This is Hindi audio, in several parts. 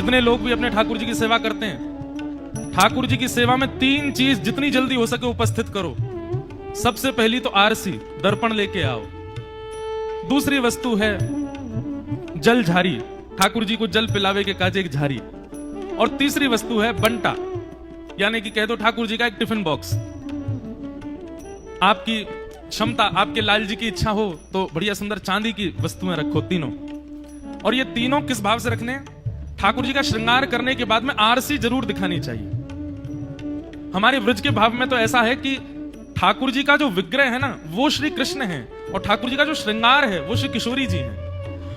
जितने लोग भी अपने ठाकुर जी की सेवा करते हैं, ठाकुर जी की सेवा में 3 चीज जितनी जल्दी हो सके उपस्थित करो। सबसे पहली तो आरसी, दर्पण लेके आओ। दूसरी वस्तु है जल झारी, ठाकुर जी को जल पिलावे के काजे एक झारी। और तीसरी वस्तु है बंटा, यानी कि कह दो ठाकुर जी का एक टिफिन बॉक्स। आपकी क्षमता, आपके लाल जी की इच्छा हो तो बढ़िया सुंदर चांदी की वस्तुएं रखो तीनों। और ये तीनों किस भाव से रखने? ठाकुर जी का श्रृंगार करने के बाद में आरसी जरूर दिखानी चाहिए। हमारे ब्रज के भाव में तो ऐसा है कि ठाकुर जी का जो विग्रह है ना, वो श्री कृष्ण है, और ठाकुर जी का जो श्रृंगार है वो श्री किशोरी जी है।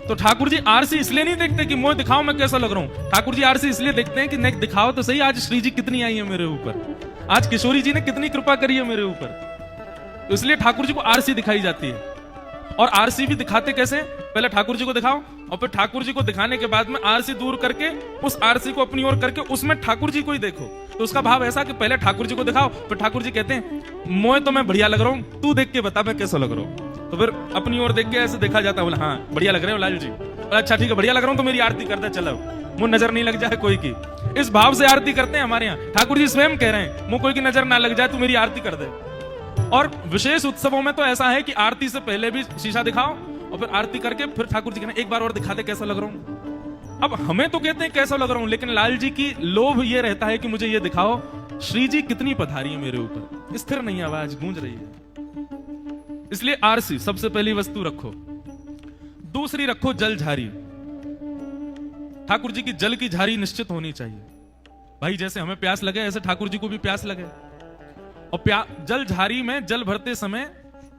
तो ठाकुर जी आरसी इसलिए नहीं देखते कि मुझे दिखाओ मैं कैसा लग रहा हूं। ठाकुर जी आरसी इसलिए देखते हैं कि नहीं दिखाओ तो सही, आज श्री जी कितनी आई है मेरे ऊपर, आज किशोरी जी ने कितनी कृपा करी है मेरे ऊपर। तो इसलिए ठाकुर जी को आरसी दिखाई जाती है। और आरसी भी दिखाते कैसे? पहले ठाकुर जी को दिखाओ और फिर ठाकुर जी को दिखाने के बाद में आरसी दूर करके उस आरसी को अपनी ओर करके उसमें ठाकुर जी को ही देखो। तो उसका भाव ऐसा कि पहले ठाकुर जी को दिखाओ, फिर ठाकुर जी कहते हैं मोए तो मैं बढ़िया लग रहा हूं, तू देख के बता मैं कैसा लग रहा हूं। तो फिर अपनी ओर देख के ऐसे देखा जाता है, बोला हाँ बढ़िया लग रहे हो लाल जी, अच्छा ठीक है बढ़िया लग रहा हूं तो मेरी आरती कर दे, चलो मुंह नजर नहीं लग जाए कोई की। इस भाव से आरती करते हैं हमारे यहाँ। ठाकुर जी स्वयं कह रहे हैं मुंह कोई की नजर ना लग जाए, तू मेरी आरती कर दे। और विशेष उत्सवों में तो ऐसा है कि आरती से पहले भी शीशा दिखाओ और फिर आरती करके फिर ठाकुर जी कहना एक बार और दिखा दे कैसा लग रहा हूं। अब हमें तो कहते हैं कैसा लग रहा हूं, लेकिन लाल जी की लोभ ये रहता है कि मुझे ये दिखाओ श्री जी कितनी पधारी है मेरे ऊपर, स्थिर नहीं आवाज गूंज रही है। इसलिए आरसी सबसे पहली वस्तु रखो। दूसरी रखो जल झारी। ठाकुर जी की जल की झारी निश्चित होनी चाहिए। भाई जैसे हमें प्यास लगे ऐसे ठाकुर जी को भी प्यास लगे। और जल झारी में जल भरते समय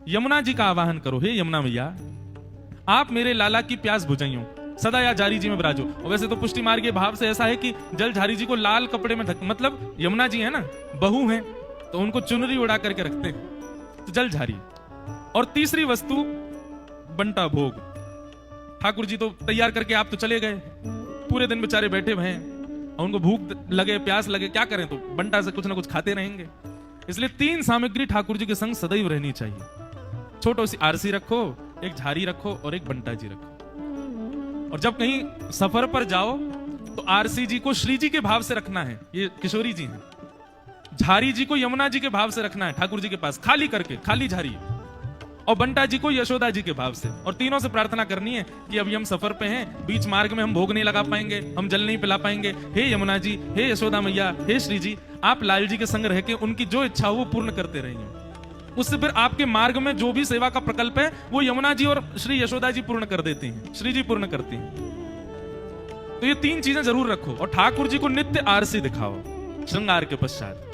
यमुना जी का आवाहन करो, हे यमुना मैया आप मेरे लाला की प्यास बुझाइयो, सदा या जारी जी में विराजो। और वैसे तो पुष्टि मार्ग के भाव से ऐसा है कि जल झारी जी को लाल कपड़े में ढक, मतलब यमुना जी है ना, बहू हैं तो उनको चुनरी उड़ा करके रखते हैं, तो जल झारी। और तीसरी वस्तु बंटा भोग। ठाकुर जी तो तैयार करके आप तो चले गए, पूरे दिन बेचारे बैठे हुए हैं और उनको भूख लगे प्यास लगे, क्या करें, तो बंटा से कुछ ना कुछ खाते रहेंगे। इसलिए 3 सामग्री ठाकुर जी के संग सदैव रहनी चाहिए। छोटो सी आरसी रखो, एक झारी रखो और एक बंटा जी रखो। और जब कहीं सफर पर जाओ तो आरसी जी को श्री जी के भाव से रखना है, ये किशोरी जी हैं। झारी जी को यमुना जी के भाव से रखना है ठाकुर जी के पास, खाली करके, खाली झारी। और बंटा जी को यशोदा जी के भाव से। और तीनों से प्रार्थना करनी है कि अभी हम सफर पे हैं, बीच मार्ग में हम भोग नहीं लगा पाएंगे, हम जल नहीं पिला पाएंगे, हे यमुना जी, हे यशोदा मैया, हे श्री जी, आप लाल जी के संग रह के उनकी जो इच्छा हो वो पूर्ण करते रहेंगे। उससे फिर आपके मार्ग में जो भी सेवा का प्रकल्प है वो यमुना जी और श्री यशोदा जी पूर्ण कर देती हैं, श्री जी पूर्ण करती हैं। तो ये 3 चीजें जरूर रखो। और ठाकुर जी को नित्य आरसी दिखाओ श्रृंगार के पश्चात।